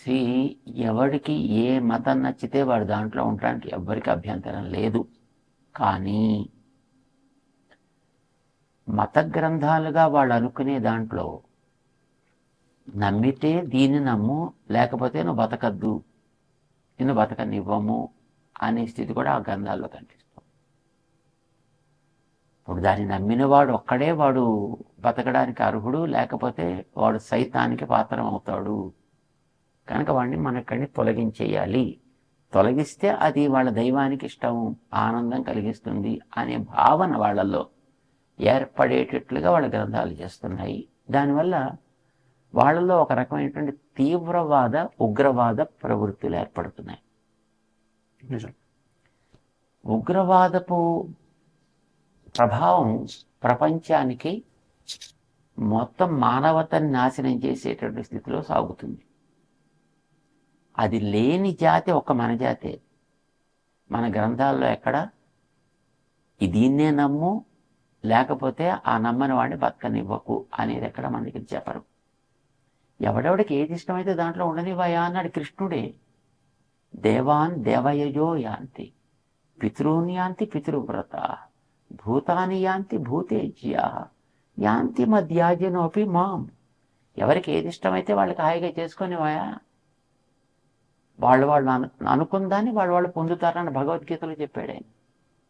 శ్రీ ఎవడికి ఏ మతం నచ్చితే వాడు దాంట్లో ఉండడానికి ఎవ్వరికి అభ్యంతరం లేదు. కానీ మత గ్రంథాలుగా వాళ్ళు అనుకునే దాంట్లో నమ్మితే దీన్ని నమ్ము, లేకపోతే నువ్వు బతకద్దు, నిన్ను బతకనివ్వము అనే స్థితి కూడా ఆ గ్రంథాల్లో కనిపిస్తుంది. ఇప్పుడు దాన్ని నమ్మిన వాడు ఒక్కడే వాడు బతకడానికి అర్హుడు, లేకపోతే వాడు సైతానికి పాత్రం అవుతాడు. కనుక వాడిని మనక్కడిని తొలగించేయాలి. తొలగిస్తే అది వాళ్ళ దైవానికి ఇష్టం, ఆనందం కలిగిస్తుంది అనే భావన వాళ్ళల్లో ఏర్పడేటట్లుగా వాళ్ళ గ్రంథాలు చేస్తున్నాయి. దానివల్ల వాళ్ళలో ఒక రకమైనటువంటి తీవ్రవాద, ఉగ్రవాద ప్రవృత్తులు ఏర్పడుతున్నాయి. ఉగ్రవాదపు ప్రభావం ప్రపంచానికి మొత్తం మానవతని నాశనం చేసేటువంటి స్థితిలో సాగుతుంది. అది లేని జాతి ఒక్క మన జాతే. మన గ్రంథాల్లో ఎక్కడ దీన్నే నమ్ము, లేకపోతే ఆ నమ్మని వాడిని బతకనివ్వకు అనేది ఎక్కడ మన దగ్గర చెప్పరు. ఎవడెవడికి ఏది ఇష్టమైతే దాంట్లో ఉండనివ్వయా అన్నాడు కృష్ణుడే. దేవాన్ దేవయజో యాంతి, పితॄన్ యాంతి పితృవ్రత, భూతాని యాంతి భూతేజ్యా, యాంతి మధ్యాజనోపి మాం. ఎవరికి ఏది ఇష్టమైతే వాళ్ళకి హాయిగా చేసుకునేవాయా, వాళ్ళు అనుకుందాన్ని వాళ్ళు పొందుతారని భగవద్గీతలో చెప్పాడు ఆయన.